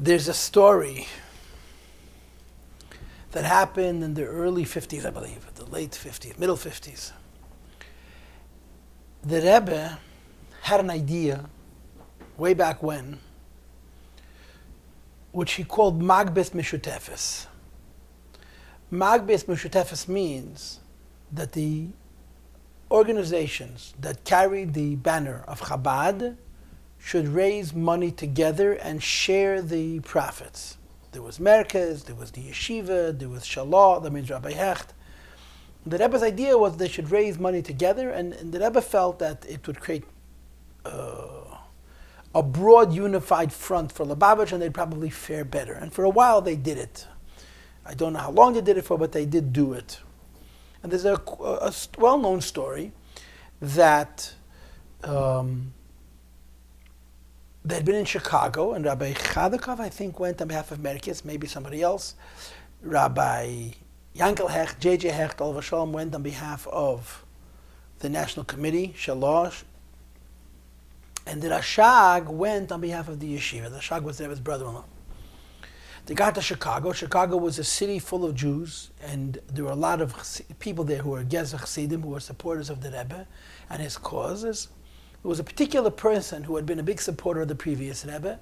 There's a story that happened in the early 50s, I believe, the late 50s, middle 50s. The Rebbe had an idea way back when, which he called Magbes Mishutefes. Magbes Mishutefes means that the organizations that carry the banner of Chabad should raise money together and share the profits. There was Merkez, there was the Yeshiva, there was Shalah, that means Rabbi Hecht. The Rebbe's idea was they should raise money together, and the Rebbe felt that it would create a broad, unified front for Lubavitch, and they'd probably fare better. And for a while they did it. I don't know how long they did it for, but they did do it. And there's a well-known story that they'd been in Chicago, and Rabbi Chadakov, I think, went on behalf of Merkez, maybe somebody else. Rabbi Yankel Hecht, J.J. Hecht, Olav Shalom, went on behalf of the National Committee, Shalosh. And the Rashag went on behalf of the Yeshiva. The Rashag was Rebbe's brother-in-law. They got to Chicago. Chicago was a city full of Jews, and there were a lot of people there who were Gezer Chassidim, who were supporters of the Rebbe and his causes. There was a particular person who had been a big supporter of the previous Rebbe,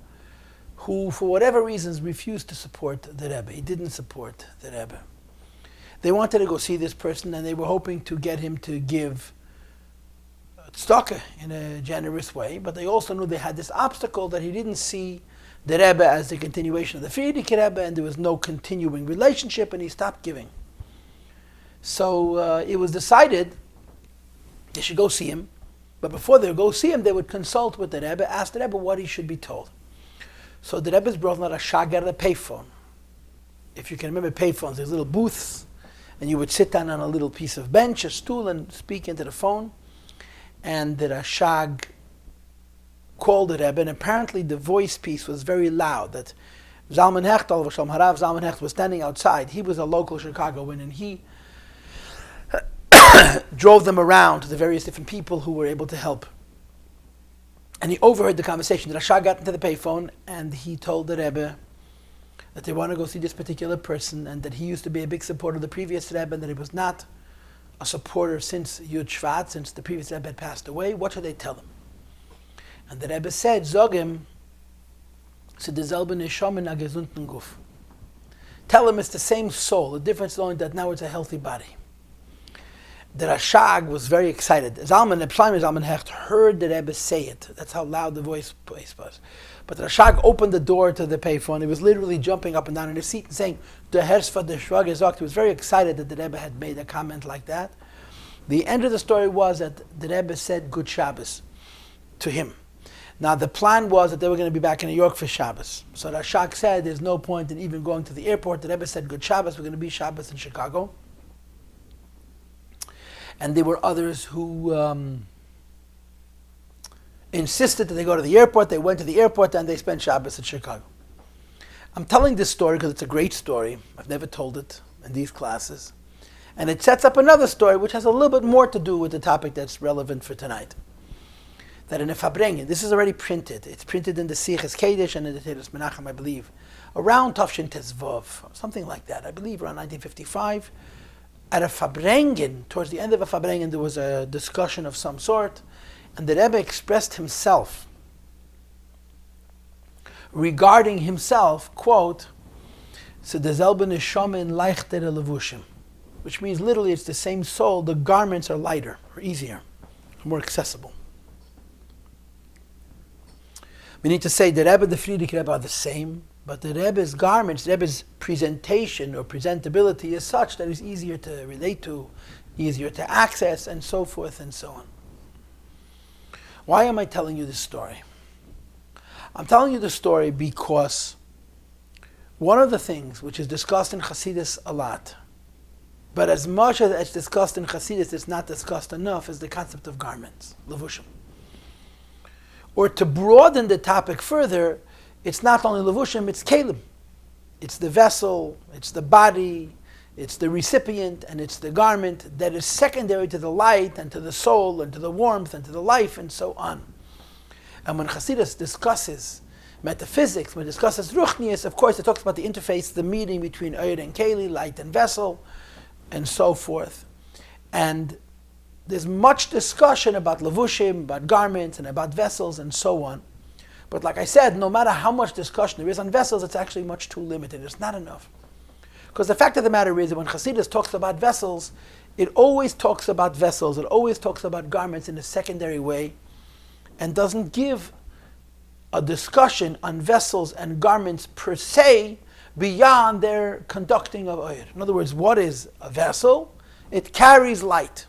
who, for whatever reasons, refused to support the Rebbe. He didn't support the Rebbe. They wanted to go see this person, and they were hoping to get him to give tzedakah in a generous way, but they also knew they had this obstacle that he didn't see the Rebbe as the continuation of the Frierdiker Rebbe, and there was no continuing relationship, and he stopped giving. So it was decided they should go see him, but before they would go see him, they would consult with the Rebbe, ask the Rebbe what he should be told. So the Rebbe's brother Rashag got a payphone. If you can remember payphones, there's little booths, and you would sit down on a little piece of bench, a stool, and speak into the phone. And the Rashag called the Rebbe, and apparently the voice piece was very loud. That Zalman Hecht, Harav Zalman Hecht, was standing outside. He was a local Chicagoan, and he drove them around to the various different people who were able to help. And he overheard the conversation. The Rashag got into the payphone, and he told the Rebbe that they want to go see this particular person, and that he used to be a big supporter of the previous Rebbe, and that he was not a supporter since Yud Shvat, since the previous Rebbe had passed away. What should they tell him? And the Rebbe said, Zogim, guf. Tell him it's the same soul. The difference is only that now it's a healthy body. The Rashag was very excited. Zalman Hecht heard the Rebbe say it. That's how loud the voice was. But the Rashag opened the door to the payphone. He was literally jumping up and down in his seat and saying, "The Hersfa the Shrug is He was very excited that the Rebbe had made a comment like that. The end of the story was that the Rebbe said Good Shabbos to him. Now the plan was that they were going to be back in New York for Shabbos. So Rashag said there's no point in even going to the airport. The Rebbe said Good Shabbos, we're going to be Shabbos in Chicago. And there were others who insisted that they go to the airport. They went to the airport and they spent Shabbos in Chicago. I'm telling this story because it's a great story. I've never told it in these classes. And it sets up another story which has a little bit more to do with the topic that's relevant for tonight. That in a Fabrengen, this is already printed. It's printed in the Siches Kodesh and in the Teres Menachem, I believe, around Tafshin Tetzaveh, something like that. I believe around 1955. At a Fabrengen, towards the end of a Fabrengen, there was a discussion of some sort, and the Rebbe expressed himself regarding himself, quote, "So the Zelben is shomen leichter levushim," which means literally it's the same soul. The garments are lighter, or easier, more accessible. We need to say the Rebbe, the Frierdiker Rebbe are the same, but the Rebbe's garments, the Rebbe's presentation or presentability is such that it's easier to relate to, easier to access, and so forth and so on. Why am I telling you this story? I'm telling you this story because one of the things which is discussed in Chassidus a lot, but as much as it's discussed in Chassidus, it's not discussed enough, is the concept of garments, levushim. Or to broaden the topic further, it's not only levushim, it's kelim. It's the vessel, it's the body, it's the recipient, and it's the garment that is secondary to the light and to the soul and to the warmth and to the life and so on. And when Chassidus discusses metaphysics, when it discusses Ruchnius, of course it talks about the interface, the meeting between Oyer and Keli, light and vessel, and so forth. And there's much discussion about levushim, about garments, and about vessels, and so on. But like I said, no matter how much discussion there is on vessels, it's actually much too limited. It's not enough. Because the fact of the matter is that when Chassidus talks about vessels, it always talks about vessels, it always talks about garments in a secondary way, and doesn't give a discussion on vessels and garments per se beyond their conducting of oyer. In other words, what is a vessel? It carries light.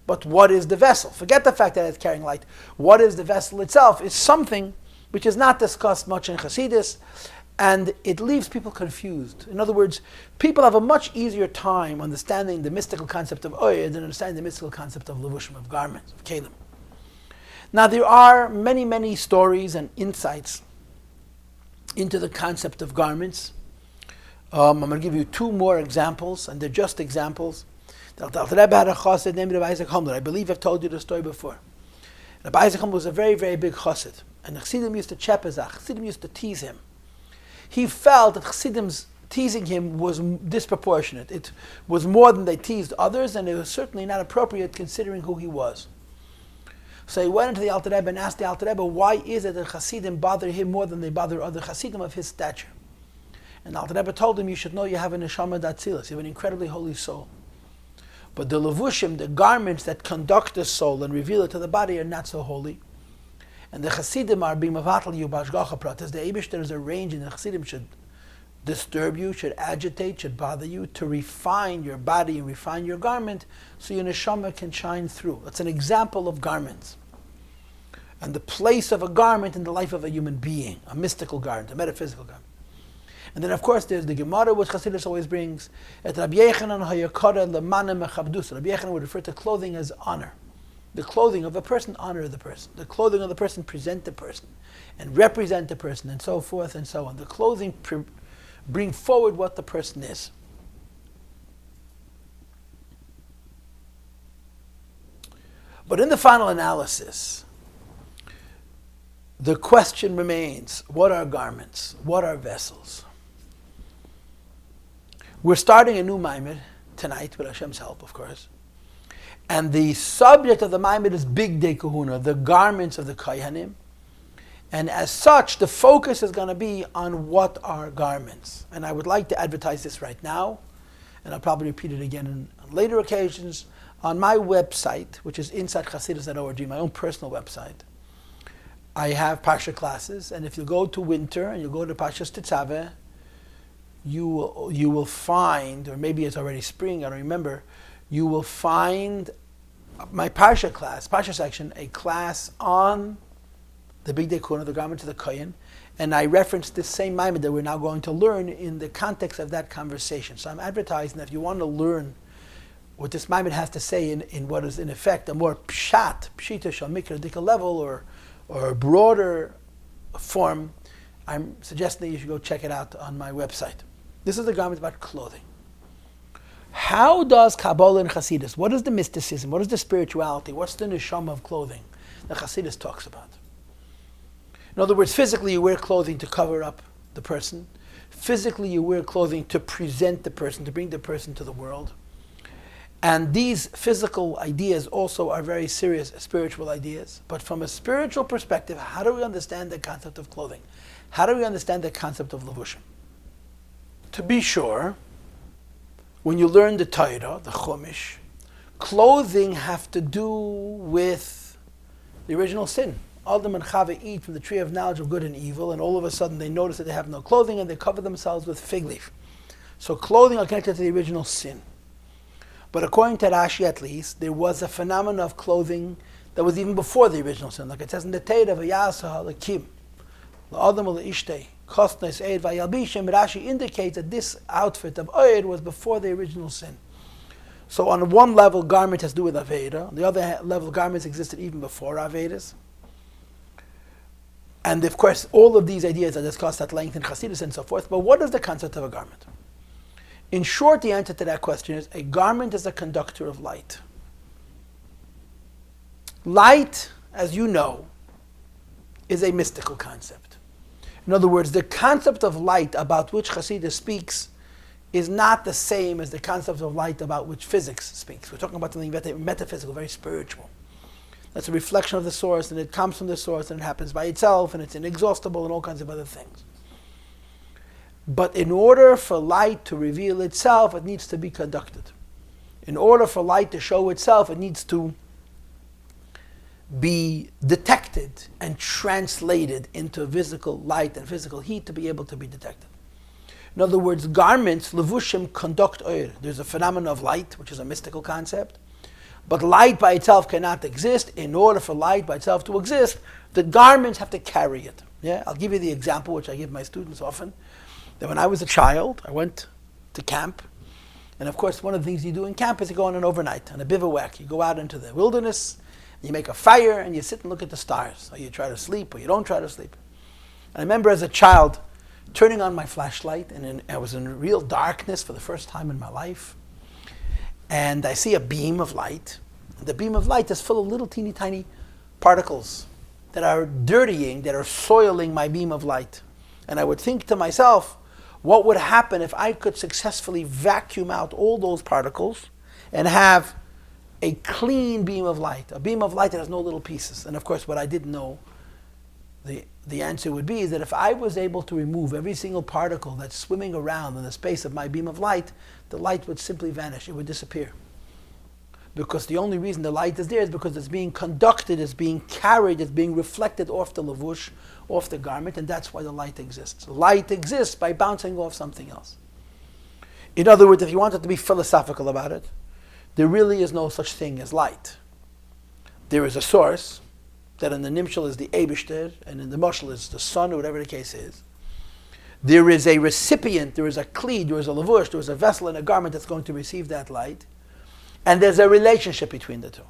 But what is the vessel? Forget the fact that it's carrying light. What is the vessel itself is something which is not discussed much in Chassidus, and it leaves people confused. In other words, people have a much easier time understanding the mystical concept of oyer than understanding the mystical concept of levushim, of garments, of kelim. Now there are many, many stories and insights into the concept of garments. I'm going to give you two more examples, and they're just examples. The Rebbe had a chassid named Rabbi Isaac Humler. I believe I've told you the story before. Rabbi Isaac Humler was a very, very big chassid, and the Chassidim used to chepezach. Chassidim used to tease him. He felt that Chassidim's teasing him was disproportionate. It was more than they teased others, and it was certainly not appropriate considering who he was. So he went into the Alter Rebbe and asked the Alter Rebbe, why is it that Chassidim bother him more than they bother other Chassidim of his stature? And the Alter Rebbe told him, you should know you have a neshama d'atzilus, you have an incredibly holy soul. But the levushim, the garments that conduct the soul and reveal it to the body, are not so holy. And the Chassidim are being mavatal you b'ashgacha pratis. The Eibishter is arranging the Chassidim should disturb you, should agitate, should bother you, to refine your body and refine your garment so your neshama can shine through. That's an example of garments. And the place of a garment in the life of a human being, a mystical garment, a metaphysical garment. And then of course there's the Gemara which Chassidus always brings. Et Rabbi Yechanan hayakara lemanim mechabdusa. Rabbi Yechanan would refer to clothing as honor. The clothing of a person honor the person. The clothing of the person present the person and represent the person, and so forth and so on. The clothing bring forward what the person is. But in the final analysis, the question remains, what are garments? What are vessels? We're starting a new Maamar tonight, with Hashem's help, of course. And the subject of the Maamar is Bigdei Kahuna, the garments of the Kohanim. And as such, the focus is going to be on what are garments. And I would like to advertise this right now, and I'll probably repeat it again on later occasions. On my website, which is InsideChassidus.org, my own personal website, I have Parsha classes, and if you go to winter and you go to Parshas Tetzaveh, you will find, or maybe it's already spring, I don't remember, you will find my Parsha class, Parsha section, a class on the Bigdei Kodesh, the garment of the Kohen, and I referenced this same Maamar that we're now going to learn in the context of that conversation. So I'm advertising that if you want to learn what this Maamar has to say in what is in effect a more pshat, pshita shal mikra dika level, or a broader form, I'm suggesting that you should go check it out on my website. This is the garment about clothing. How does Kabbalah and Chassidus, what is the mysticism, what is the spirituality, what's the neshama of clothing that Chassidus talks about? In other words, physically you wear clothing to cover up the person. Physically you wear clothing to present the person, to bring the person to the world. And these physical ideas also are very serious spiritual ideas. But from a spiritual perspective, how do we understand the concept of clothing? How do we understand the concept of levushim? To be sure, when you learn the Torah, the Chumash, clothing have to do with the original sin. Adam and Chava eat from the tree of knowledge of good and evil, and all of a sudden they notice that they have no clothing and they cover themselves with fig leaf. So clothing are connected to the original sin. But according to Rashi at least, there was a phenomenon of clothing that was even before the original sin. Like it says in the Torah, V'yasa ha'lakim, la'adam ha'la'ishtei, kostnes eid v'yalbishem. Rashi indicates that this outfit of oid was before the original sin. So on one level, garment has to do with Aveda. On the other level, garments existed even before Avedas. And of course, all of these ideas are discussed at length in Chassidus and so forth. But what is the concept of a garment? In short, the answer to that question is a garment is a conductor of light. Light, as you know, is a mystical concept. In other words, the concept of light about which Chassidus speaks is not the same as the concept of light about which physics speaks. We're talking about something metaphysical, very spiritual. That's a reflection of the source, and it comes from the source, and it happens by itself, and it's inexhaustible, and all kinds of other things. But in order for light to reveal itself, it needs to be conducted. In order for light to show itself, it needs to be detected and translated into physical light and physical heat to be able to be detected. In other words, garments, levushim, conduct or. There's a phenomenon of light, which is a mystical concept. But light by itself cannot exist. In order for light by itself to exist, the garments have to carry it. Yeah? I'll give you the example, which I give my students often, that when I was a child, I went to camp. And of course, one of the things you do in camp is you go on an overnight, on a bivouac. You go out into the wilderness, you make a fire, and you sit and look at the stars. Or you try to sleep, or you don't try to sleep. And I remember as a child, turning on my flashlight, and I was in real darkness for the first time in my life. And I see a beam of light. The beam of light is full of little teeny tiny particles that are dirtying, that are soiling my beam of light. And I would think to myself, what would happen if I could successfully vacuum out all those particles and have a clean beam of light, a beam of light that has no little pieces? And of course, what I didn't know, the answer would be that if I was able to remove every single particle that's swimming around in the space of my beam of light, the light would simply vanish, it would disappear. Because the only reason the light is there is because it's being conducted, it's being carried, it's being reflected off the lavush, off the garment, and that's why the light exists. Light exists by bouncing off something else. In other words, if you wanted to be philosophical about it, there really is no such thing as light. There is a source, that in the nimshal is the Eibishter, and in the mashal is the sun, or whatever the case is. There is a recipient, there is a kli, there is a lavush, there is a vessel and a garment that's going to receive that light. And there's a relationship between the two.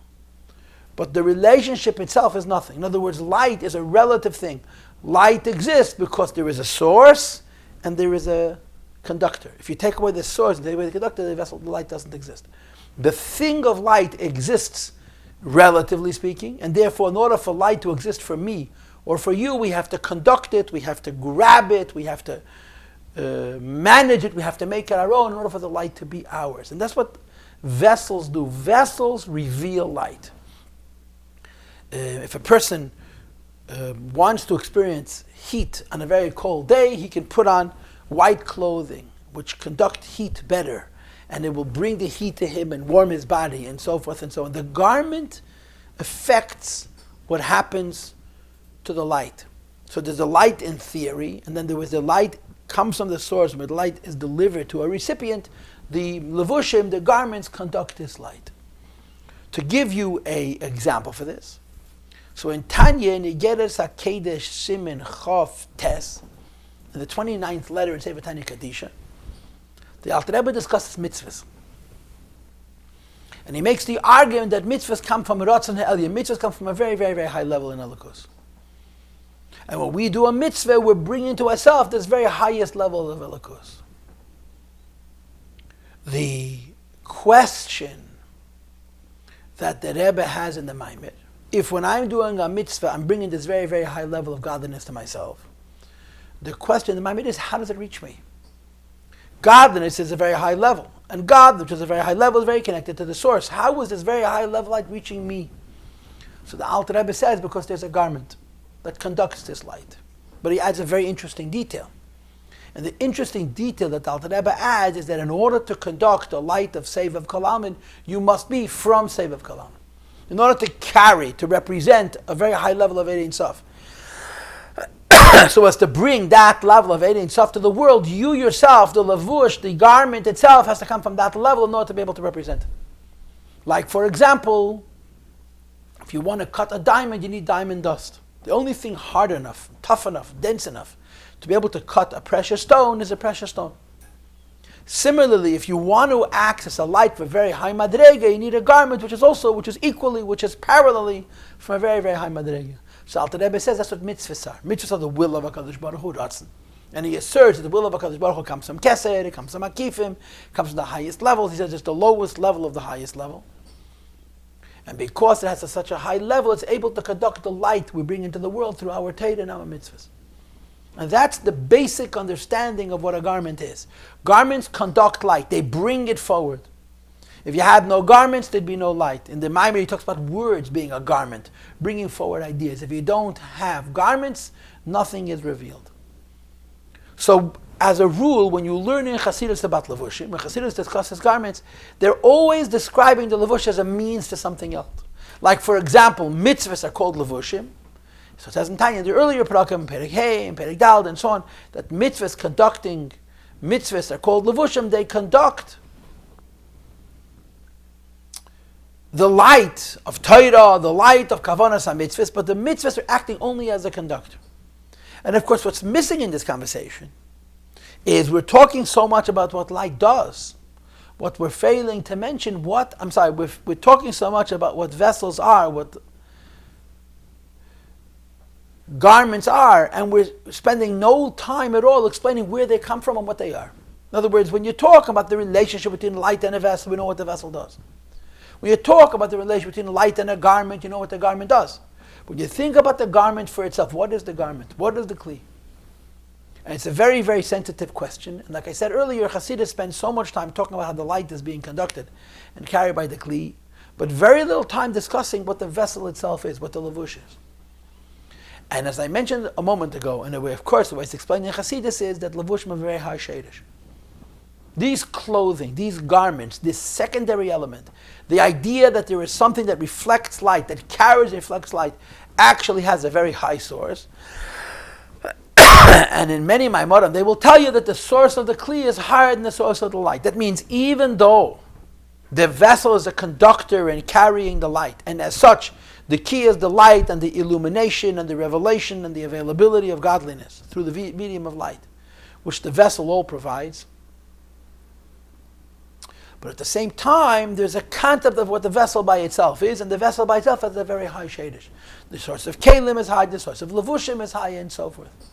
But the relationship itself is nothing. In other words, light is a relative thing. Light exists because there is a source and there is a conductor. If you take away the source and take away the conductor, the light doesn't exist. The thing of light exists, relatively speaking, and therefore in order for light to exist for me or for you, we have to conduct it, we have to grab it, we have to manage it, we have to make it our own in order for the light to be ours. And that's what vessels do. Vessels reveal light. If a person wants to experience heat on a very cold day, he can put on white clothing which conduct heat better, and it will bring the heat to him and warm his body and so forth and so on. The garment affects what happens to the light. So there's a light in theory, and then there was the light comes from the source, where the light is delivered to a recipient. The levushim, the garments, conduct this light. To give you an example for this, so in Tanya, in Igeres HaKedesh Simin Chof Tes, in the 29th letter in Sefer Tanya Kadisha, the Alter Rebbe discusses mitzvahs. And he makes the argument that mitzvahs come from Ratzon Ha'elyon. Mitzvahs come from a very, very, very high level in Elokus. And when we do a mitzvah, we're bringing to ourselves this very highest level of Elokus. The question that the Rebbe has in the Maamar, if when I'm doing a mitzvah, I'm bringing this very, very high level of godliness to myself, the question in the Maamar is, how does it reach me? Godliness is a very high level, and God, which is a very high level, is very connected to the source. How is this very high level light reaching me? So the Alter Rebbe says, because there's a garment that conducts this light. But he adds a very interesting detail. And the interesting detail that Alter Rebbe adds is that in order to conduct the light of Sevav Kalamin, you must be from Sevav Kalamin. In order to carry, to represent a very high level of Ein Sof, so as to bring that level of Ein Sof to the world, you yourself, the lavush, the garment itself, has to come from that level in order to be able to represent it. Like, for example, if you want to cut a diamond, you need diamond dust. The only thing hard enough, tough enough, dense enough to be able to cut a precious stone is a precious stone. Similarly, if you want to access a light for very high madrega, you need a garment which is parallelly from a very, very high madrega. So Alter Rebbe says that's what mitzvahs are. Mitzvahs are the will of HaKadosh Baruch Hu, Ratzon. And he asserts that the will of HaKadosh Baruch Hu comes from Keser, it comes from Akifim, comes from the highest levels. He says it's the lowest level of the highest level. And because it has such a high level, it's able to conduct the light we bring into the world through our Torah and our mitzvahs. And that's the basic understanding of what a garment is. Garments conduct light. They bring it forward. If you had no garments, there'd be no light. In the Maamar, he talks about words being a garment, bringing forward ideas. If you don't have garments, nothing is revealed. So, as a rule, when you learn in Chassidus about levushim, when Chassidus discusses garments, they're always describing the levush as a means to something else. Like, for example, mitzvahs are called levushim. So it says in Tanya, in the earlier parakim, Perek Hey and Perek Dal and so on, that mitzvahs are called levushim. They conduct the light of Torah, the light of Kavanas HaMitzvahs, but the mitzvahs are acting only as a conductor. And of course, what's missing in this conversation is we're talking so much about what light does. What we're failing to mention, we're talking so much about what vessels are, what garments are, and we're spending no time at all explaining where they come from and what they are. In other words, when you talk about the relationship between light and a vessel, we know what the vessel does. When you talk about the relation between light and a garment, you know what the garment does. When you think about the garment for itself, what is the garment? What is the kli? And it's a very, very sensitive question. And like I said earlier, Chassidus spends so much time talking about how the light is being conducted and carried by the kli, but very little time discussing what the vessel itself is, what the levush is. And as I mentioned a moment ago, in a way, of course, the way it's explained in Chassidus is that levushim are very high shadish. These clothing, these garments, this secondary element, the idea that there is something that reflects light, that reflects light, actually has a very high source. And in many Maimorim, they will tell you that the source of the kli is higher than the source of the light. That means even though the vessel is a conductor in carrying the light, and as such, the key is the light and the illumination and the revelation and the availability of godliness through the medium of light, which the vessel all provides. But at the same time, there's a concept of what the vessel by itself is, and the vessel by itself has a very high shadish. The source of kelim is high, the source of levushim is high, and so forth.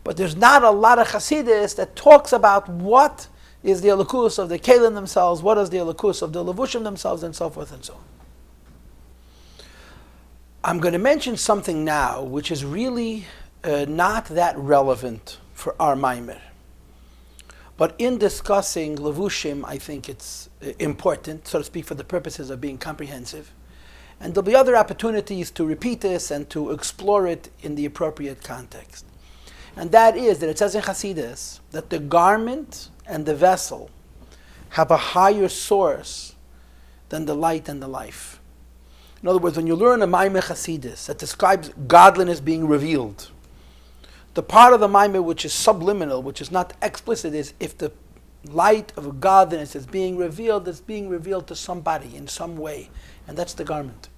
But there's not a lot of Chassidus that talks about what is the elokus of the kelim themselves, what is the elokus of the levushim themselves, and so forth and so on. I'm going to mention something now which is really not that relevant for our Maamar. But in discussing levushim, I think it's important, so to speak, for the purposes of being comprehensive. And there'll be other opportunities to repeat this and to explore it in the appropriate context. And that is that it says in Chassidus that the garment and the vessel have a higher source than the light and the life. In other words, when you learn a Maamar Chassidus that describes godliness being revealed, the part of the Maamar which is subliminal, which is not explicit, is if the light of godliness is being revealed, it's being revealed to somebody in some way. And that's the garment.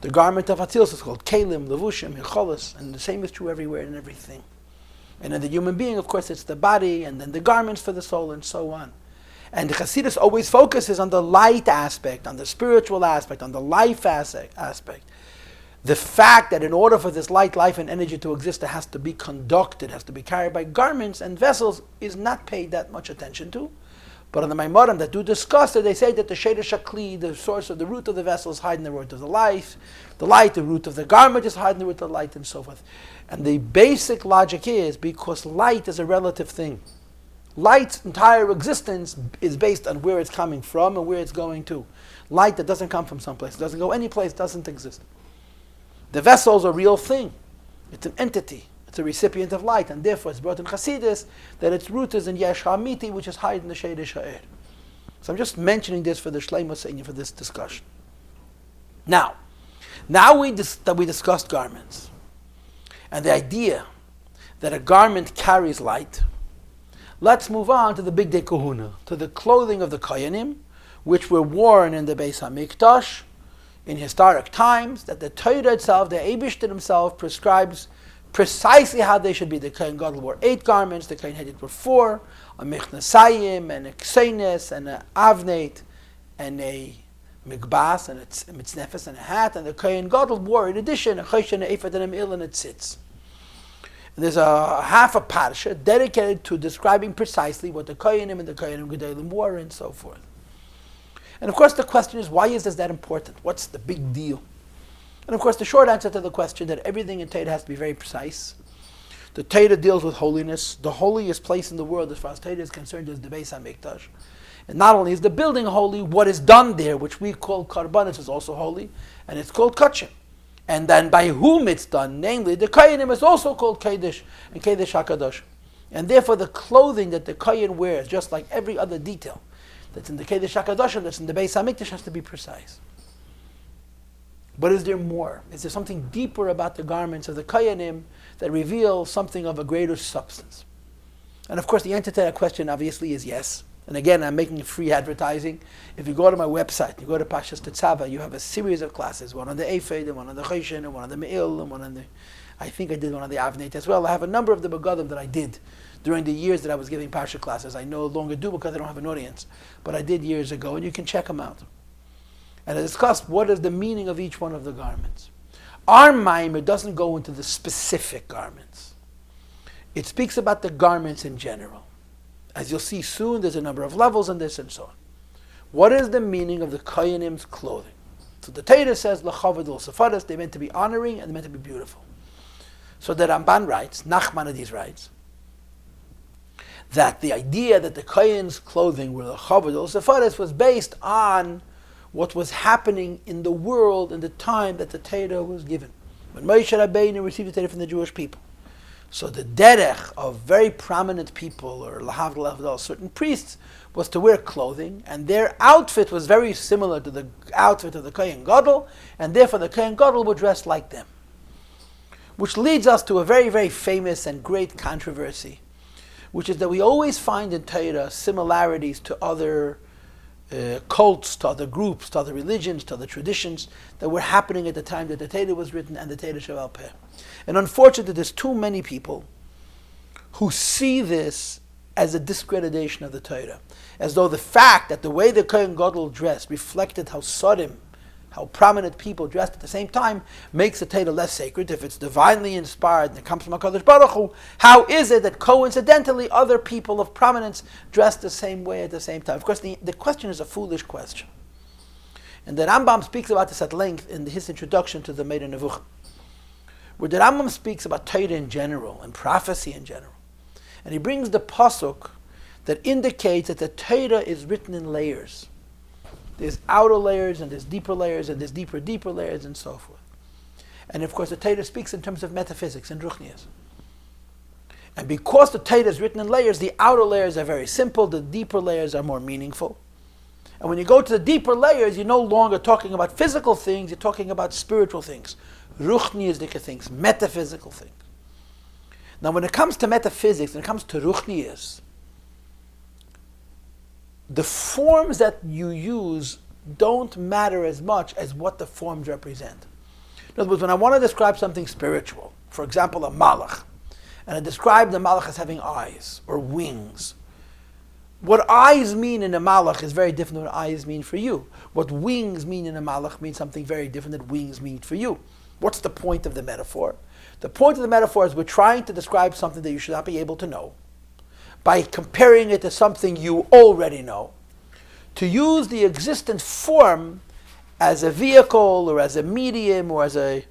The garment of Atzilus is called Kelim, Levushim, Hicholos, and the same is true everywhere and everything. And in the human being, of course, it's the body, and then the garments for the soul, and so on. And the Chassidus always focuses on the light aspect, on the spiritual aspect, on the life aspect. The fact that in order for this light, life, and energy to exist, it has to be conducted, has to be carried by garments and vessels, is not paid that much attention to. But on the Maimorim that do discuss it, they say that the Shadish HaKli, the source of the root of the vessel, is hiding in the root of the light, the root of the garment is hiding in the root of the light, and so forth. And the basic logic is because light is a relative thing. Light's entire existence is based on where it's coming from and where it's going to. Light that doesn't come from someplace, doesn't go any place, doesn't exist. The vessel is a real thing. It's an entity. It's a recipient of light, and therefore it's brought in Chassidus that its root is in Yesh HaMiti, which is hiding in the Shadish Ha'er. So I'm just mentioning this for the Shleimus for this discussion. Now we discussed garments, and the idea that a garment carries light. Let's move on to the Bigdei Kohuna, to the clothing of the Koyanim, which were worn in the Beis HaMikdash in historic times, that the Torah itself, the Eibishter himself, prescribes precisely how they should be. The Kohen Gadol wore 8 garments, the Kohen Hedid wore 4, a Mechnasayim, and a Kseines, and an Avneit, and a Migbas, and a Mitznefes, and a hat, and the Kohen Gadol wore, in addition, a Choshen, an Ephod, and a Mil, and a Tzitz. There's a half a parsha dedicated to describing precisely what the Koyanim and the Koyanim Gedolim wore, and so forth. And of course the question is, why is this that important? What's the big deal? And of course the short answer to the question that everything in Torah has to be very precise. The Torah deals with holiness. The holiest place in the world, as far as Torah is concerned, is the Beis HaMikdash. And not only is the building holy, what is done there, which we call karbanis, is also holy, and it's called kachim. And then by whom it's done, namely the Kohanim, is also called Kodesh and Kodesh HaKadosh. And therefore the clothing that the Kohen wears, just like every other detail that's in the Kodesh HaKadosh and that's in the Beis HaMikdash, has to be precise. But is there more? Is there something deeper about the garments of the Kohanim that reveal something of a greater substance? And of course the answer to that question obviously is yes. And again, I'm making free advertising. If you go to my website, you go to Parshas Tetzaveh, you have a series of classes, one on the Ephod, and one on the Choshen, and one on the Me'il, and one on the, I think I did one on the Avneit as well. I have a number of the Begadim that I did during the years that I was giving Parsha classes. I no longer do because I don't have an audience, but I did years ago, and you can check them out. And I discussed what is the meaning of each one of the garments. Our Maamar doesn't go into the specific garments. It speaks about the garments in general. As you'll see soon, there's a number of levels in this and so on. What is the meaning of the Kohanim's clothing? So the Torah says, L'chavod l'sefaros, they're meant to be honoring and they're meant to be beautiful. So the Ramban writes, Nachmanides writes, that the idea that the Kohan's clothing were L'chavod l'sefaros was based on what was happening in the world in the time that the Torah was given. When Moshe Rabbeinu received the Torah from the Jewish people. So the derech of very prominent people, or lahavdil, certain priests, was to wear clothing, and their outfit was very similar to the outfit of the Kohen Gadol, and therefore the Kohen Gadol would dress like them. Which leads us to a very, very famous and great controversy, which is that we always find in Torah similarities to other cults, to other groups, to other religions, to other traditions that were happening at the time that the Torah was written and the Torah Sheba'al Peh. And unfortunately, there's too many people who see this as a discreditation of the Torah, as though the fact that the way the Kohen Gadol dressed reflected how sodom, how prominent people dressed at the same time, makes the Torah less sacred. If it's divinely inspired and it comes from HaKadosh Baruch Hu, how is it that coincidentally other people of prominence dress the same way at the same time? Of course, the question is a foolish question. And the Rambam speaks about this at length in his introduction to the Meir Nevuchim, where the Rambam speaks about Torah in general and prophecy in general. And he brings the pasuk that indicates that the Torah is written in layers. There's outer layers, and there's deeper layers, and there's deeper layers, and so forth. And of course, the Torah speaks in terms of metaphysics and ruchnias. And because the Torah is written in layers, the outer layers are very simple, the deeper layers are more meaningful. And when you go to the deeper layers, you're no longer talking about physical things, you're talking about spiritual things, ruchnias things, metaphysical things. Now, when it comes to metaphysics, when it comes to ruchnias, the forms that you use don't matter as much as what the forms represent. In other words, when I want to describe something spiritual, for example, a malach, and I describe the malach as having eyes or wings, what eyes mean in a malach is very different than what eyes mean for you. What wings mean in a malach means something very different than wings mean for you. What's the point of the metaphor? The point of the metaphor is we're trying to describe something that you should not be able to know, by comparing it to something you already know, to use the existent form as a vehicle or as a medium or as an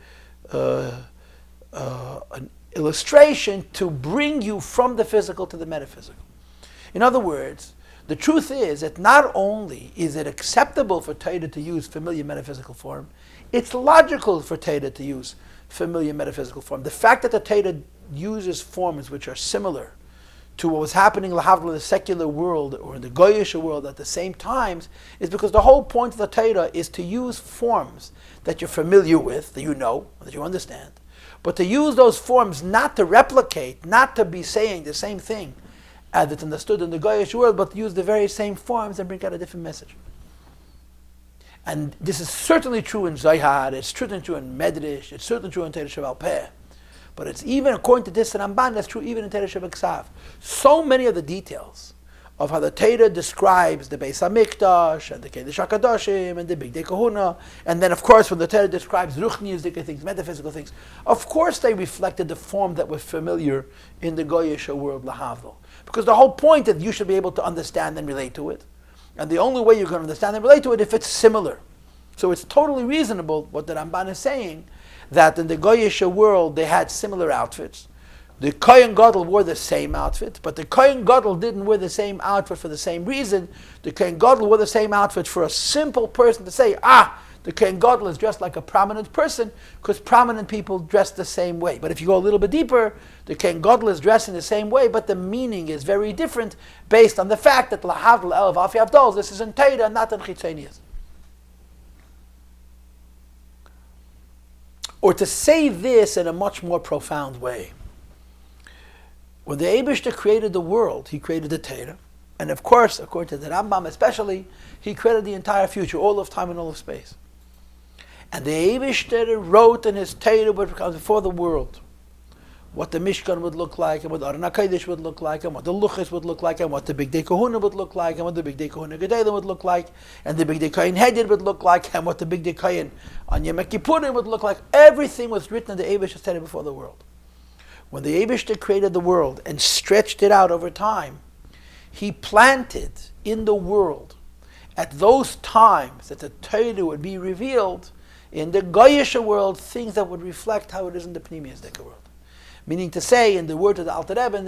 illustration to bring you from the physical to the metaphysical. In other words, the truth is that not only is it acceptable for Torah to use familiar metaphysical form, it's logical for Torah to use familiar metaphysical form. The fact that the Torah uses forms which are similar to what was happening in the secular world or in the Goyish world at the same times is because the whole point of the Torah is to use forms that you're familiar with, that you know, that you understand, but to use those forms not to replicate, not to be saying the same thing as it's understood in the Goyish world, but to use the very same forms and bring out a different message. And this is certainly true in Zohar, it's certainly true in Medrash, it's certainly true in Torah Sheba'al Peh. But it's even, according to this Ramban, that's true even in Torah Sheba'Ksav. So many of the details of how the Torah describes the Beis HaMikdash and the Kodesh HaKadoshim and the Bigdei Kodesh, and then of course when the Torah describes ruchnias, things, metaphysical things, of course they reflected the form that was familiar in the Goyish world, lahavdil. Because the whole point is you should be able to understand and relate to it. And the only way you're going to understand and relate to it if it's similar. So it's totally reasonable what the Ramban is saying, that in the Goyish world they had similar outfits. The Kohen Gadol wore the same outfit, but the Kohen Gadol didn't wear the same outfit for the same reason. The Kohen Gadol wore the same outfit for a simple person to say, the Kohen Gadol is dressed like a prominent person, because prominent people dress the same way. But if you go a little bit deeper, the Kohen Gadol is dressed in the same way, but the meaning is very different based on the fact that Lahavdil Elav Afi Avdol, this is in Torah, not in Chitzonius. Or to say this in a much more profound way. When the Eibishter created the world, he created the Torah. And of course, according to the Rambam especially, he created the entire future, all of time and all of space. And the Eibishter wrote in his Torah what comes before the world, what the Mishkan would look like, and what the Aron HaKodesh would look like, and what the Luchos would look like, and what the Bigdei Kohuna would look like, and what the Bigdei Kohuna Gedolim would look like, and the Bigdei Kohen Hedid would look like, and what the Bigdei Kohen on Yom Kippurim would look like. Everything was written in the Eibishter's Torah before the world. When the Eibishter created the world and stretched it out over time, he planted in the world, at those times that the Torah would be revealed, in the Goyish world, things that would reflect how it is in the Pnimius Deka world. Meaning to say, in the words of the Alter Rebbe,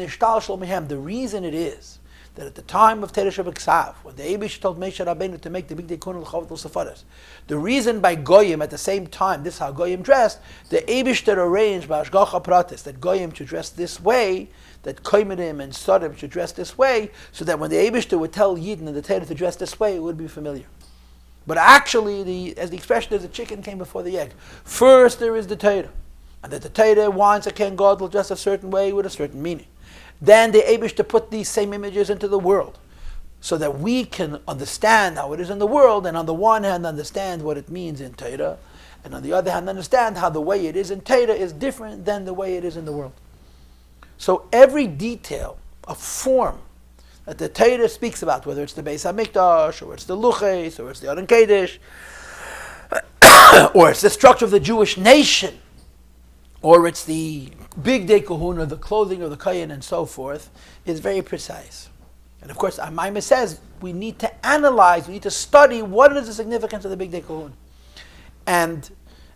the reason it is that at the time of Teresh B'Ksav, when the Eibush told Moshe Rabbeinu to make the Bigdei Kodesh L'Chavot L'Sefaros, the reason by Goyim at the same time, this is how Goyim dressed, the Eibush arranged by Ashgacha Pratis that Goyim should dress this way, that Koimerim and Sodim should dress this way, so that when the Eibush would tell Yidden and the Torah to dress this way, it would be familiar. But actually, as the expression is, the chicken came before the egg. First there is the Torah. And that the Torah wants a Kohen Gadol dressed a certain way with a certain meaning. Then the Eibush to put these same images into the world, so that we can understand how it is in the world, and on the one hand understand what it means in Torah, and on the other hand understand how the way it is in Torah is different than the way it is in the world. So every detail of form that the Torah speaks about, whether it's the Beis HaMikdash, or it's the Luchos, or it's the Aron Kodesh, or it's the structure of the Jewish nation, or it's the Bigdei Kohuna, the clothing of the Kohen, and so forth, is very precise. And of course, our Maamar says we need to analyze, we need to study what is the significance of the Bigdei Kohuna. And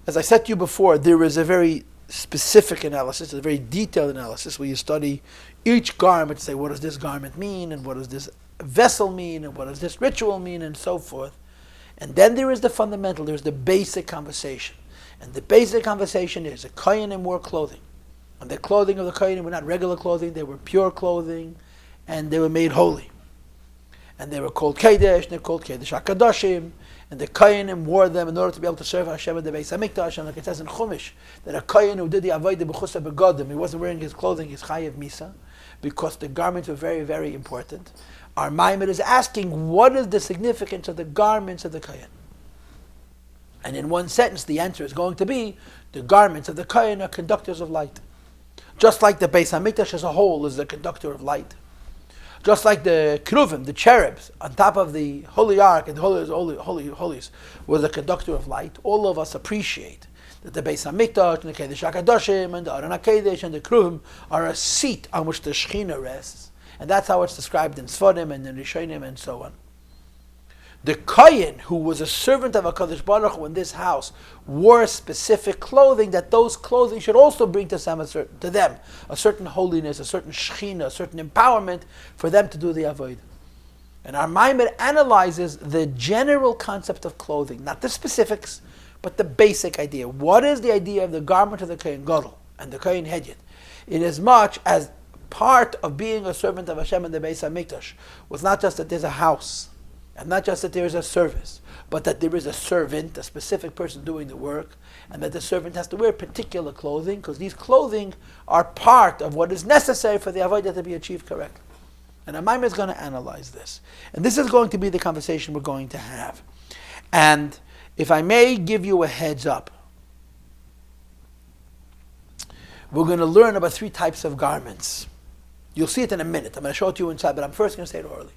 as I said to you before, there is a very specific analysis, a very detailed analysis, where you study each garment to say, what does this garment mean, and what does this vessel mean, and what does this ritual mean, and so forth. And then there is the fundamental, there's the basic conversation. And the basic conversation is the Kohanim wore clothing. And the clothing of the Kohanim were not regular clothing, they were pure clothing, and they were made holy. And they were called Kodesh, and they're called Kodesh HaKadoshim, and the Kohanim wore them in order to be able to serve Hashem in the Beis HaMikdash. And like it says in Chumash, that a Kohen who did the Avodah B'chusa B'godim, he wasn't wearing his clothing, his Chayev Misa, because the garments were very, very important. Our Maamar is asking, what is the significance of the garments of the Kohen? And in one sentence, the answer is going to be, the garments of the Kohen are conductors of light. Just like the Beis HaMikdash as a whole is the conductor of light. Just like the Keruvim, the cherubs, on top of the Holy Ark and the Holies was the conductor of light. All of us appreciate that the Beis HaMikdash and the Kodesh HaKadoshim and the Aron HaKodesh and the Keruvim are a seat on which the Shechina rests. And that's how it's described in Sforim and in Rishonim and so on. The Kohen, who was a servant of HaKadosh Baruch Hu in this house, wore specific clothing, that those clothing should also bring to them a certain holiness, a certain shechina, a certain empowerment for them to do the avodah. And our Maamar analyzes the general concept of clothing, not the specifics, but the basic idea. What is the idea of the garment of the Kohen Gadol and the Kohen Hedid? Inasmuch as part of being a servant of Hashem in the Beis HaMikdash was not just that there's a house, and not just that there is a service, but that there is a servant, a specific person doing the work, and that the servant has to wear particular clothing, because these clothing are part of what is necessary for the avodah to be achieved correctly. And our Maamar is going to analyze this. And this is going to be the conversation we're going to have. And if I may give you a heads up, we're going to learn about 3 types of garments. You'll see it in a minute. I'm going to show it to you inside, but I'm first going to say it orally.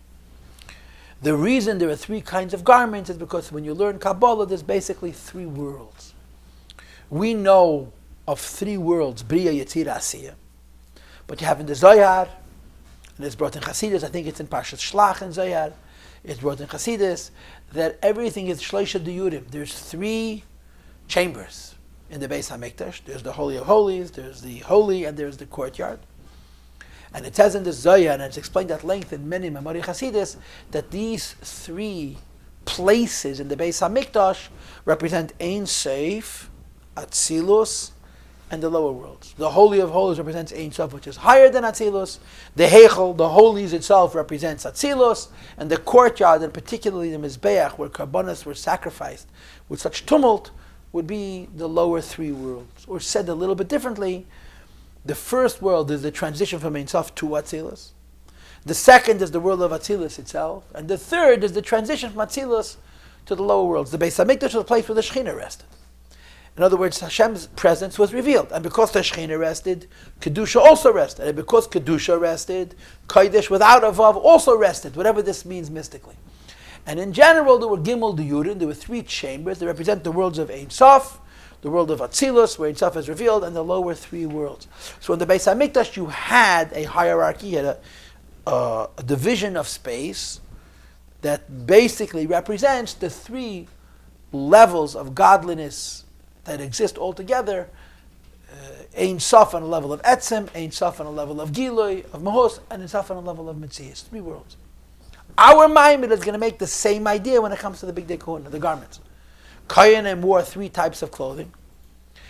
The reason there are 3 kinds of garments is because when you learn Kabbalah, there's basically 3 worlds. We know of 3 worlds, Bria, Yetzirah, Asiyah. But you have in the Zohar, and it's brought in Chassidus, I think it's in Parshas Shlach in Zohar, it's brought in Chassidus, that everything is Shleisha Diyurim. There's 3 chambers in the Beis HaMikdash. There's the Holy of Holies, there's the Holy, and there's the courtyard. And it says in the Zohar, and it's explained at length in many Maamar Chassidus, that these three places in the Beis HaMikdash represent Ein Sof, Atzilus, and the lower worlds. The Holy of Holies represents Ein Sof, which is higher than Atzilus. The Heichel, the Holies itself, represents Atzilus. And the courtyard, and particularly the Mizbeach, where Karbonos were sacrificed with such tumult, would be the lower three worlds. Or said a little bit differently, the first world is the transition from Ein Sof to Atzilus. The second is the world of Atzilus itself. And the third is the transition from Atzilus to the lower worlds. The Beis HaMikdash was the place where the Schneur rested. In other words, Hashem's presence was revealed. And because the Shekhinah rested, Kedusha also rested. And because Kedusha rested, Kodesh without a Vav also rested, whatever this means mystically. And in general, there were Gimel Diyurim, there were three chambers that represent the worlds of Ein Sof, the world of Atzilus, where Ein Sof is revealed, and the lower three worlds. So in the Beis HaMikdash, you had a hierarchy, you had a division of space that basically represents the three levels of godliness that exist altogether, Ein Sof on a level of Etzem, Ein Sof on a level of Gilui, of Mahos, and Ein Sof on a level of Metzias, three worlds. Our Maamar is going to make the same idea when it comes to the Bigdei Kodesh, the garments. Kohanim wore three types of clothing,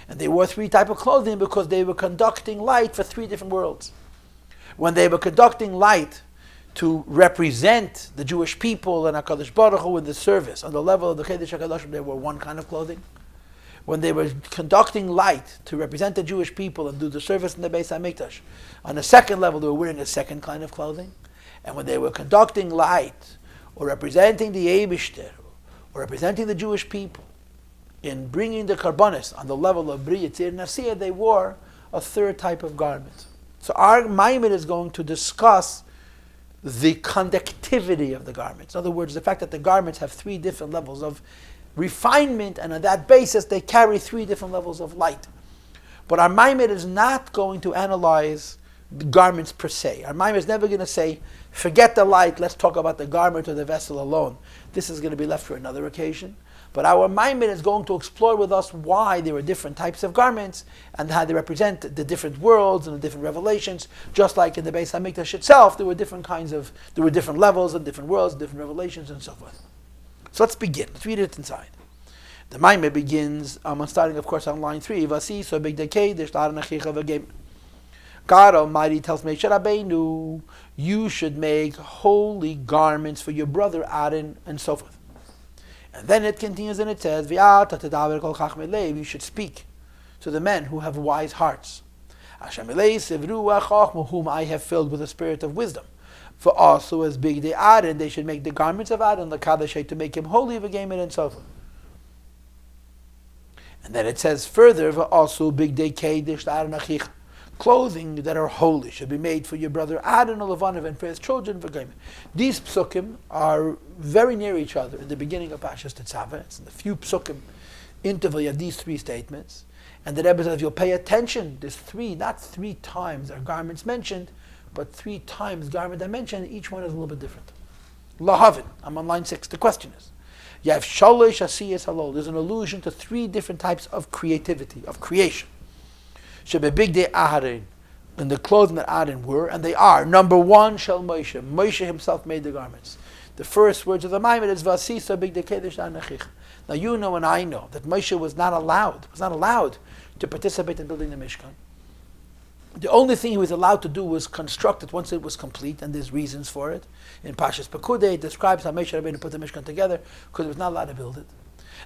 and they wore three types of clothing because they were conducting light for three different worlds. When they were conducting light to represent the Jewish people and HaKadosh Baruch Hu in the service, on the level of the Chedesh HaKadosh, they wore one kind of clothing. When they were conducting light to represent the Jewish people and do the service in the Beis HaMikdash, on the second level they were wearing a second kind of clothing. And when they were conducting light, or representing the Eibishter, or representing the Jewish people, in bringing the Karbonis on the level of Bri Yitzir Nasiya, they wore a third type of garment. So our Maamar is going to discuss the conductivity of the garments. In other words, the fact that the garments have three different levels of refinement, and on that basis they carry three different levels of light. But our Maamar is not going to analyze the garments per se. Our Maamar is never going to say, forget the light, let's talk about the garment or the vessel alone. This is going to be left for another occasion. But our Maamar is going to explore with us why there are different types of garments and how they represent the different worlds and the different revelations. Just like in the Beis HaMikdash itself, there were different levels and different worlds, different revelations and so forth. So let's begin. Let's read it inside. The Maamar begins, starting of course on line 3. Vasisa Bigdei Kodesh. God Almighty tells Moshe Rabbeinu, you should make holy garments for your brother Aaron, and so forth. And then it continues and it says, you should speak to the men who have wise hearts, whom I have filled with the spirit of wisdom. For also as Bigdei Aaron, they should make the garments of Aaron, the Kaddish, to make him holy, and so forth. And then it says further, also Bigdei Kodesh Aaron Achich, clothing that are holy should be made for your brother Aaron Olavanev and for his children. These psukim are very near each other in the beginning of Parshas Tetzaveh. It's in the few psukim interval, you have these three statements. And the Rebbe says, if you'll pay attention, there's not three times are garments mentioned, but three times garment I mentioned, each one is a little bit different. Lahavin, I'm on line 6. The question is, you have shalosh asiyas halol. There's an allusion to three different types of creativity, of creation. Shebe Bigdei Aaron, in the clothing that Aaron wore, and they are, number one, Shel Moshe. Moshe himself made the garments. The first words of the Maamar is Vasisa Bigdei Kodesh Anachich. Now you know and I know that Moshe was not allowed to participate in building the Mishkan. The only thing he was allowed to do was construct it once it was complete, and there's reasons for it. In Parshas Bigdei, it describes how Moshe Rabbeinu put the Mishkan together, because he was not allowed to build it.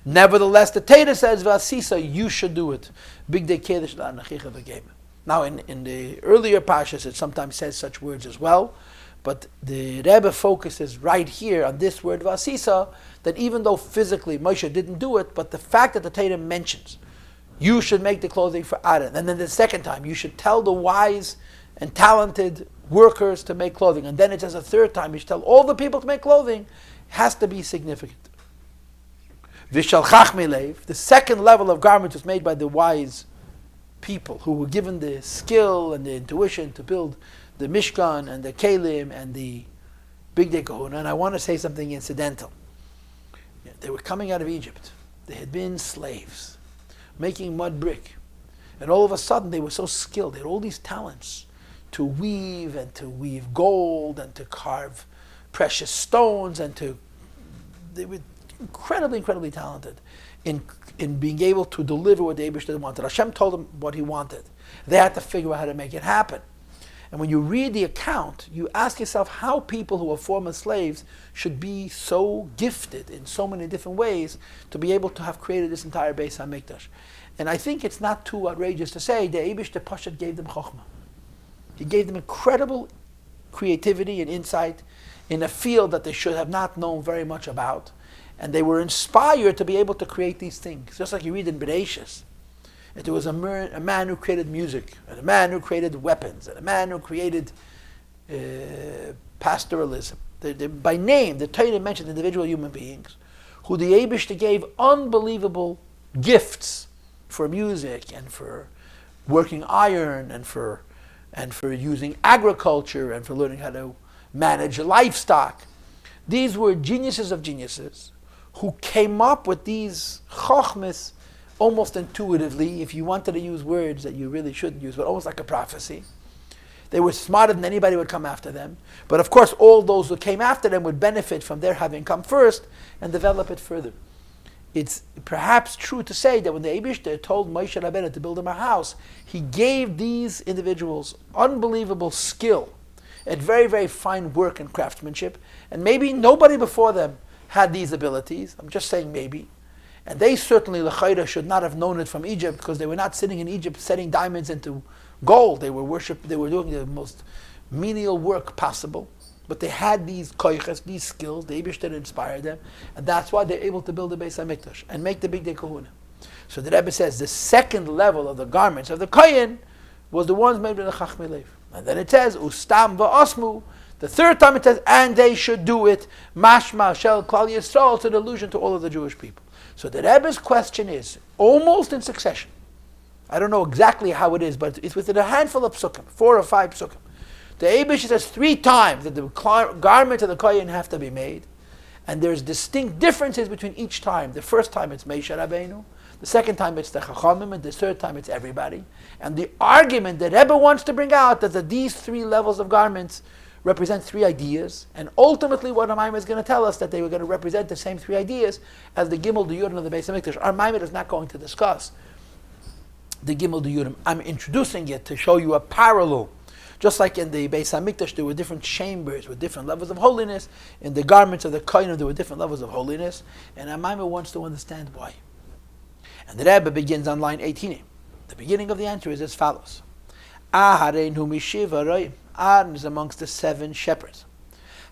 Nevertheless, the Torah says, Vasisa, you should do it. Bigdei Kodesh La'anachicha v'gema. Now, in the earlier Parshas, it sometimes says such words as well, but the Rebbe focuses right here on this word, Vasisa, that even though physically Moshe didn't do it, but the fact that the Torah mentions, you should make the clothing for Aaron, and then the second time, you should tell the wise and talented workers to make clothing, and then it says a third time, you should tell all the people to make clothing, has to be significant. Vishalchach Melev, the second level of garment was made by the wise people who were given the skill and the intuition to build the Mishkan and the Kelim and the Bigdei Kodesh. And I want to say something incidental. They were coming out of Egypt. They had been slaves, making mud brick. And all of a sudden they were so skilled, they had all these talents to weave gold and to carve precious stones they were incredibly talented in being able to deliver what the Eibishter wanted. Hashem told them what he wanted. They had to figure out how to make it happen. And when you read the account, you ask yourself how people who are former slaves should be so gifted in so many different ways to be able to have created this entire Beis HaMikdash. And I think it's not too outrageous to say the Eibishter Pashat gave them Chokhmah. He gave them incredible creativity and insight in a field that they should have not known very much about. And they were inspired to be able to create these things. Just like you read in Bereshis. There was a man who created music, and a man who created weapons, and a man who created pastoralism. By name, the Torah mentioned individual human beings who the Eibishter gave unbelievable gifts for music and for working iron and for using agriculture and for learning how to manage livestock. These were geniuses of geniuses who came up with these chokhmas almost intuitively, if you wanted to use words that you really shouldn't use, but almost like a prophecy. They were smarter than anybody would come after them. But of course, all those who came after them would benefit from their having come first and develop it further. It's perhaps true to say that when the Eibishter told Moshe Rabbeinu to build him a house, he gave these individuals unbelievable skill at very fine work and craftsmanship. And maybe nobody before them had these abilities. I'm just saying maybe. And they certainly, l'chayra, should not have known it from Egypt because they were not sitting in Egypt setting diamonds into gold. They were doing the most menial work possible. But they had these koiches, these skills. The Eibishter inspired them. And that's why they're able to build the Beis HaMikdash and make the Bigdei Kahuna. So the Rebbe says the second level of the garments of the kohen was the ones made with the Chachmei Lev. And then it says, Ustam va'asmu. The third time it says, and they should do it, mashma shel klal Yisrael. It's an allusion to all of the Jewish people. So the Rebbe's question is, almost in succession, I don't know exactly how it is, but it's within a handful of psukim, 4 or 5 psukim. The Eibishter says 3 times that the garments of the kohen have to be made, and there's distinct differences between each time. The first time it's Moshe Rabbeinu, the second time it's the Chachamim, and the third time it's everybody. And the argument that Rebbe wants to bring out is that these 3 levels of garments represent 3 ideas, and ultimately what our Maamar is going to tell us that they were going to represent the same 3 ideas as the Gimel D'Yurim of the Beis HaMikdash. Our Maamar is not going to discuss the Gimel D'Yurim. I'm introducing it to show you a parallel. Just like in the Beis HaMikdash there were different chambers with different levels of holiness, in the garments of the Kohen there were different levels of holiness, and our Maamar wants to understand why. And the Rebbe begins on line 18. The beginning of the answer is as follows. Aharein hu mishiva roim. Aaron is amongst the 7 shepherds.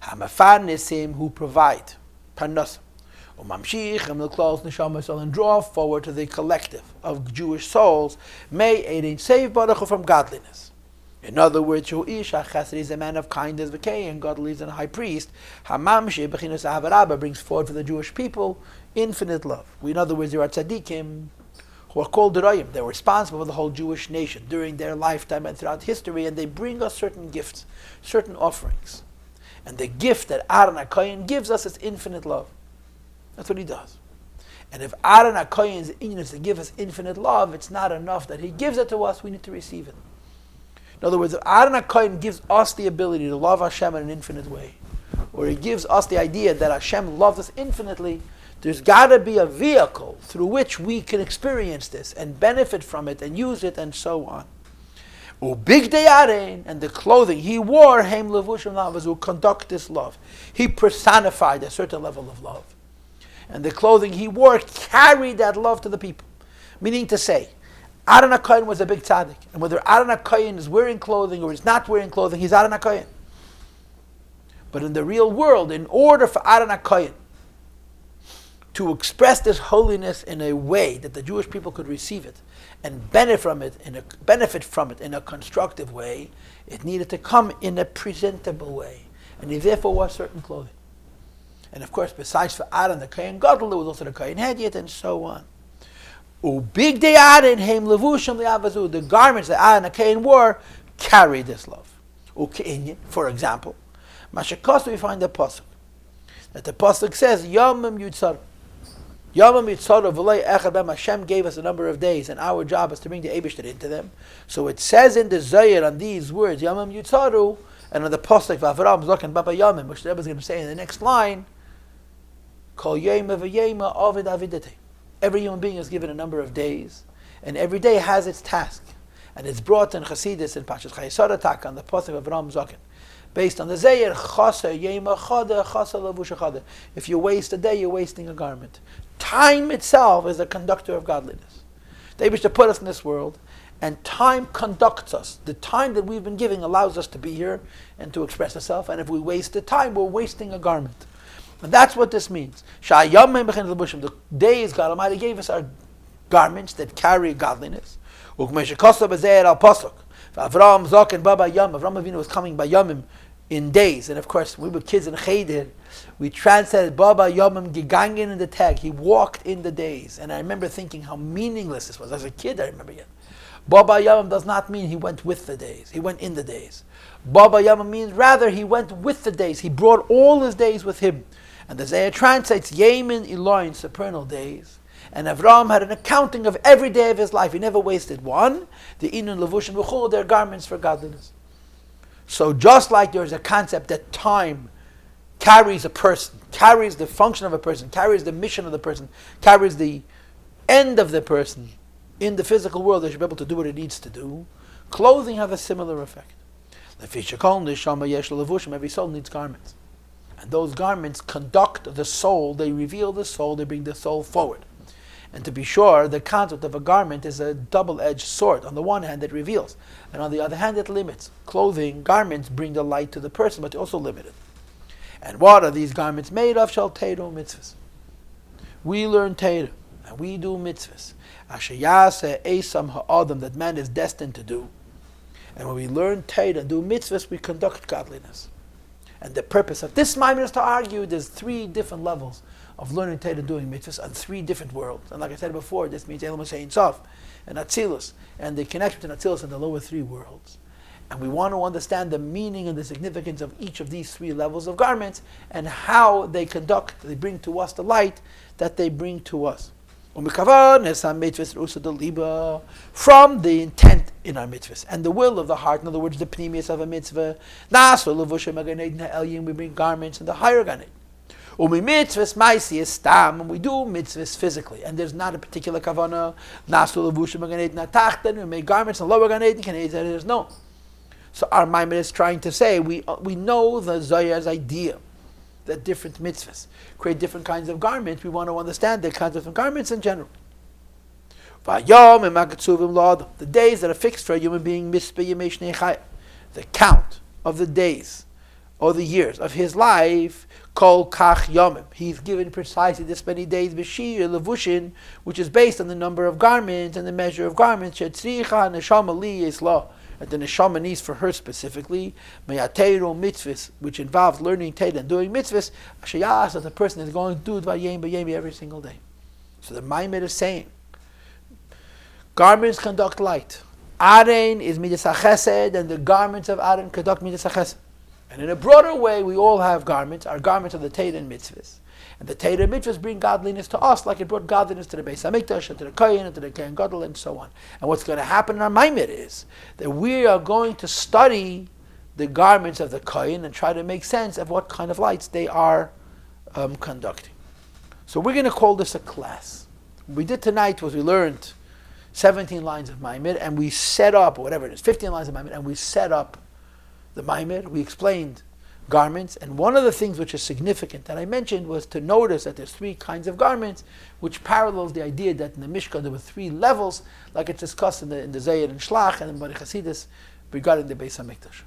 Hamafarnesim, who provide parnas. Umamshichem l'klos neshamas, and draw forward to the collective of Jewish souls. May Erein save Baruch from godliness. In other words, Hu Isha Chesed is a man of kindness, v'kei, and godly is a high priest. Hamamshi b'chinas ahavarabba brings forward for the Jewish people infinite love. In other words, there are tzaddikim who are called D'Royim. They're responsible for the whole Jewish nation during their lifetime and throughout history, and they bring us certain gifts, certain offerings. And the gift that Aaron HaKohen gives us is infinite love. That's what he does. And if Aaron HaKohen's inyan is to give us infinite love, it's not enough that he gives it to us, we need to receive it. In other words, if Aaron HaKohen gives us the ability to love Hashem in an infinite way, or he gives us the idea that Hashem loves us infinitely, there's got to be a vehicle through which we can experience this and benefit from it and use it and so on. Bigdei Aaron, and the clothing he wore, heim levushim lavas, will conduct this love. He personified a certain level of love. And the clothing he wore carried that love to the people. Meaning to say, Aaron HaKohen was a big tzaddik. And whether Aaron HaKohen is wearing clothing or is not wearing clothing, he's Aaron HaKohen. But in the real world, in order for Aaron HaKohen to express this holiness in a way that the Jewish people could receive it and benefit from it in a constructive way, it needed to come in a presentable way. And he therefore wore certain clothing. And of course, besides for Aaron, the Kohen Gadol, there was also the Kohen Hedyot, and so on. Bigdei Aaron heim levushim liavazu. The garments that Aaron the Kohen wore carried this love. For example, Mashakos, we find the pasuk that the pasuk says Yomim Yutzar. Yamam Yitzhara V'lei Echad B'hem. Hashem gave us a number of days, and our job is to bring the Eibishter into them. So it says in the Zohar on these words, Yamam Yitzharu, and on the Pasuk V'Avram Zoken Baba Yamim, which the Rebbe is going to say in the next line, Kol Yema V'Yema Ovid Avidete. Every human being is given a number of days, and every day has its task. And it's brought in Chassidishe Parshah on the Pasuk of Avram Zoken, based on the Zeir Chasa Yema Chada Chasa Lavusha Chada. If you waste a day, you're wasting a garment. Time itself is the conductor of godliness. They wish to put us in this world, and time conducts us. The time that we've been giving allows us to be here and to express ourselves. And if we waste the time, we're wasting a garment. And that's what this means. The days God Almighty gave us are garments that carry godliness. Avram Avinu was coming by Yomim in days. And of course, we were kids in Cheder. We translated Baba Yomim gegangen in the tag. He walked in the days. And I remember thinking how meaningless this was. As a kid, I remember yet. Baba Yomim does not mean he went with the days. He went in the days. Baba Yomim means rather he went with the days. He brought all his days with him. And the Zayah translates Yemin Eloin, supernal days. And Avram had an accounting of every day of his life. He never wasted one. The Inun Levush and V'chul, their garments for godliness. So just like there's a concept that time carries a person, carries the function of a person, carries the mission of the person, carries the end of the person in the physical world, they should be able to do what it needs to do. Clothing have a similar effect. Every soul needs garments. And those garments conduct the soul, they reveal the soul, they bring the soul forward. And to be sure, the concept of a garment is a double-edged sword. On the one hand, it reveals, and on the other hand, it limits. Clothing, garments bring the light to the person, but they also limit it. And what are these garments made of? Shall Torah mitzvahs. We learn Torah, and we do mitzvahs. Asher yaseh esam ha'adam, that man is destined to do. And when we learn Torah and do mitzvahs, we conduct godliness. And the purpose of this Maamar is to argue there's three different levels of learning Torah and doing mitzvahs on three different worlds. And like I said before, this means Elam Ein Sof and Atzilus, and the connection between Atzilus and the lower three worlds. And we want to understand the meaning and the significance of each of these three levels of garments and how they conduct, they bring to us the light that they bring to us. From the intent in our mitzvahs and the will of the heart, in other words, the pnimius of a mitzvah, we bring garments in the higher Gan Eden. And we do mitzvahs physically, and there's not a particular kavanah. We make garments in lower Gan Eden, there's no. So our Maamar is trying to say we know the Zohar's idea that different mitzvahs create different kinds of garments. We want to understand the kinds of garments in general. The days that are fixed for a human being, the count of the days or the years of his life, kol kach yomim. He's given precisely this many days, b'shir levushin, which is based on the number of garments and the measure of garments. Shetzricha neshama li yisla, that the neshama needs for her specifically, meyateru mitzvahs, which involves learning Torah and doing mitzvahs, ashayas, that the person is going to do it every single day. So the Maamar is saying, garments conduct light. Aren is midas chesed, and the garments of Aren conduct midas chesed. And in a broader way, we all have garments. Our garments are the Torah and mitzvahs. And the Torah and mitzvahs bring godliness to us, like it brought godliness to the Beis Hamikdash, and to the Kohen, and to the Kohen Gadol, and so on. And what's going to happen in our Maamar is that we are going to study the garments of the Kohen and try to make sense of what kind of lights they are conducting. So we're going to call this a class. What we did tonight was we learned 17 lines of Maamar, and we set up, or whatever it is, 15 lines of Maamar, and we set up the Maamar. We explained garments, and one of the things which is significant that I mentioned was to notice that there's three kinds of garments, which parallels the idea that in the Mishkan there were three levels, like it's discussed in the Zayir and Shlach and in Bari Chassidus regarding the Beis Hamikdash.